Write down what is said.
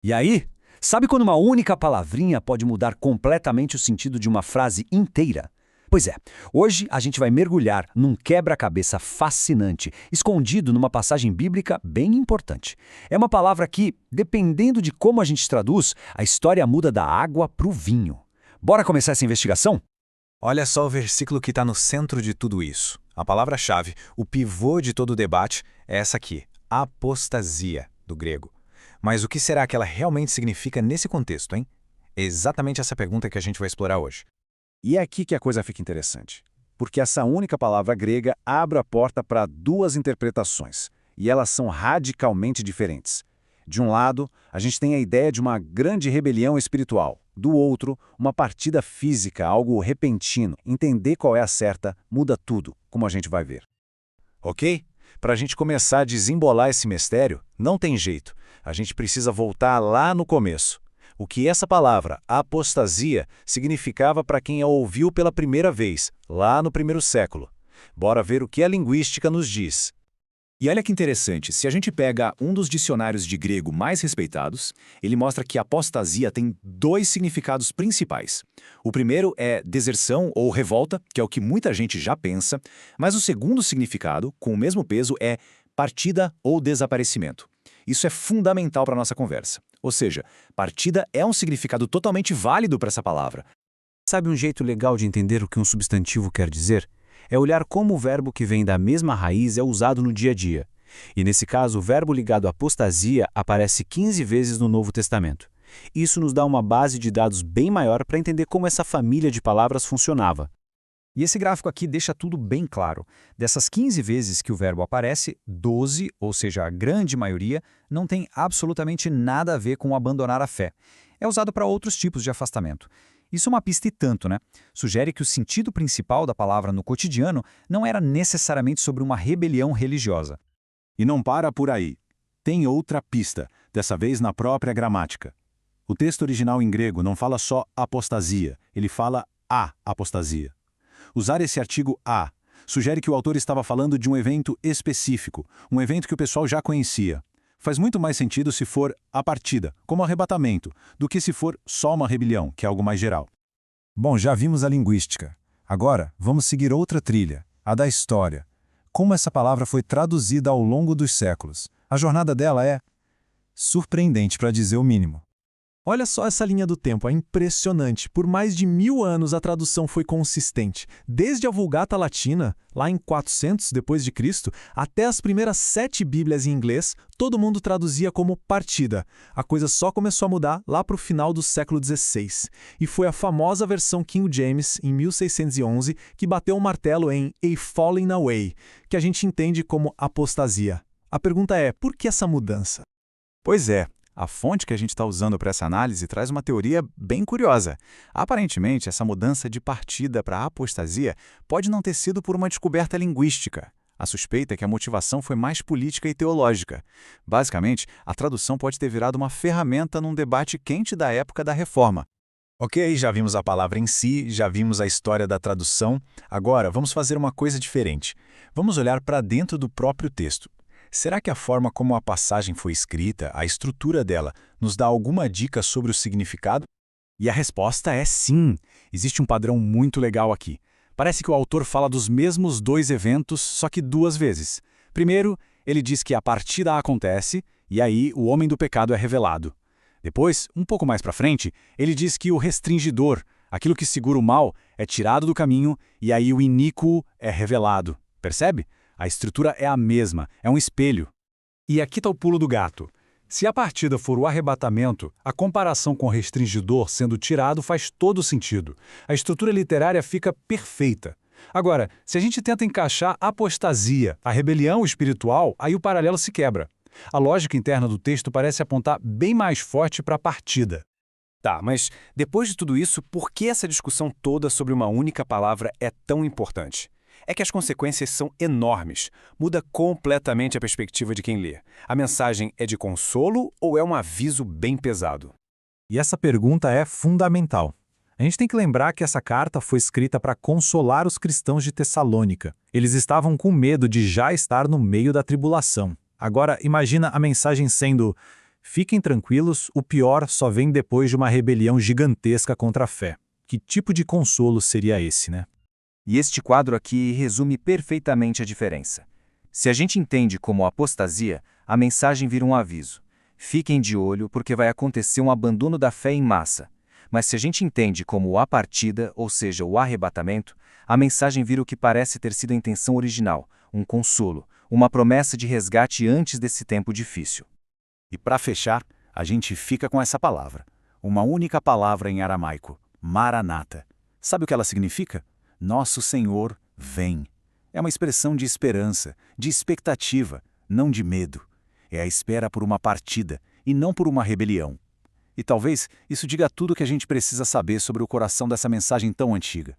E aí, sabe quando uma única palavrinha pode mudar completamente o sentido de uma frase inteira? Pois é, hoje a gente vai mergulhar num quebra-cabeça fascinante, escondido numa passagem bíblica bem importante. É uma palavra que, dependendo de como a gente traduz, a história muda da água para o vinho. Bora começar essa investigação? Olha só o versículo que está no centro de tudo isso. A palavra-chave, o pivô de todo o debate, é essa aqui, apostasia, do grego. Mas o que será que ela realmente significa nesse contexto, hein? É exatamente essa pergunta que a gente vai explorar hoje. E é aqui que a coisa fica interessante, porque essa única palavra grega abre a porta para duas interpretações, e elas são radicalmente diferentes. De um lado, a gente tem a ideia de uma grande rebelião espiritual. Do outro, uma partida física, algo repentino. Entender qual é a certa muda tudo, como a gente vai ver. Ok? Para a gente começar a desembolar esse mistério, não tem jeito. A gente precisa voltar lá no começo. O que essa palavra, apostasia, significava para quem a ouviu pela primeira vez, lá no primeiro século. Bora ver o que a linguística nos diz. E olha que interessante, se a gente pega um dos dicionários de grego mais respeitados, ele mostra que apostasia tem dois significados principais. O primeiro é deserção ou revolta, que é o que muita gente já pensa, mas o segundo significado, com o mesmo peso, é partida ou desaparecimento. Isso é fundamental para a nossa conversa. Ou seja, partida é um significado totalmente válido para essa palavra. Sabe um jeito legal de entender o que um substantivo quer dizer? É olhar como o verbo que vem da mesma raiz é usado no dia a dia. E nesse caso, o verbo ligado à apostasia aparece 15 vezes no Novo Testamento. Isso nos dá uma base de dados bem maior para entender como essa família de palavras funcionava. E esse gráfico aqui deixa tudo bem claro. Dessas 15 vezes que o verbo aparece, 12, ou seja, a grande maioria, não tem absolutamente nada a ver com abandonar a fé. É usado para outros tipos de afastamento. Isso é uma pista e tanto, né? Sugere que o sentido principal da palavra no cotidiano não era necessariamente sobre uma rebelião religiosa. E não para por aí. Tem outra pista, dessa vez na própria gramática. O texto original em grego não fala só apostasia, ele fala a apostasia. Usar esse artigo a sugere que o autor estava falando de um evento específico, um evento que o pessoal já conhecia. Faz muito mais sentido se for a partida, como arrebatamento, do que se for só uma rebelião, que é algo mais geral. Bom, já vimos a linguística. Agora, vamos seguir outra trilha, a da história. Como essa palavra foi traduzida ao longo dos séculos. A jornada dela é surpreendente, para dizer o mínimo. Olha só essa linha do tempo, é impressionante. Por mais de 1000 anos a tradução foi consistente. Desde a Vulgata Latina, lá em 400 d.C., até as primeiras 7 Bíblias em inglês, todo mundo traduzia como partida. A coisa só começou a mudar lá para o final do século XVI. E foi a famosa versão King James, em 1611, que bateu o martelo em a falling away, que a gente entende como apostasia. A pergunta é, por que essa mudança? Pois é. A fonte que a gente está usando para essa análise traz uma teoria bem curiosa. Aparentemente, essa mudança de partida para apostasia pode não ter sido por uma descoberta linguística. A suspeita é que a motivação foi mais política e teológica. Basicamente, a tradução pode ter virado uma ferramenta num debate quente da época da Reforma. Ok, já vimos a palavra em si, já vimos a história da tradução. Agora, vamos fazer uma coisa diferente. Vamos olhar para dentro do próprio texto. Será que a forma como a passagem foi escrita, a estrutura dela, nos dá alguma dica sobre o significado? E a resposta é sim. Existe um padrão muito legal aqui. Parece que o autor fala dos mesmos dois eventos, só que duas vezes. Primeiro, ele diz que a partida acontece, e aí o homem do pecado é revelado. Depois, um pouco mais para frente, ele diz que o restringidor, aquilo que segura o mal, é tirado do caminho, e aí o iníquo é revelado. Percebe? A estrutura é a mesma, é um espelho. E aqui está o pulo do gato. Se a partida for o arrebatamento, a comparação com o restringidor sendo tirado faz todo sentido. A estrutura literária fica perfeita. Agora, se a gente tenta encaixar a apostasia, a rebelião espiritual, aí o paralelo se quebra. A lógica interna do texto parece apontar bem mais forte para a partida. Tá, mas depois de tudo isso, por que essa discussão toda sobre uma única palavra é tão importante? É que as consequências são enormes. Muda completamente a perspectiva de quem lê. A mensagem é de consolo ou é um aviso bem pesado? E essa pergunta é fundamental. A gente tem que lembrar que essa carta foi escrita para consolar os cristãos de Tessalônica. Eles estavam com medo de já estar no meio da tribulação. Agora, imagina a mensagem sendo: Fiquem tranquilos, o pior só vem depois de uma rebelião gigantesca contra a fé. Que tipo de consolo seria esse, né? E este quadro aqui resume perfeitamente a diferença. Se a gente entende como apostasia, a mensagem vira um aviso. Fiquem de olho porque vai acontecer um abandono da fé em massa. Mas se a gente entende como a partida, ou seja, o arrebatamento, a mensagem vira o que parece ter sido a intenção original, um consolo, uma promessa de resgate antes desse tempo difícil. E para fechar, a gente fica com essa palavra. Uma única palavra em aramaico, Maranata. Sabe o que ela significa? Nosso Senhor vem. É uma expressão de esperança, de expectativa, não de medo. É a espera por uma partida e não por uma rebelião. E talvez isso diga tudo o que a gente precisa saber sobre o coração dessa mensagem tão antiga.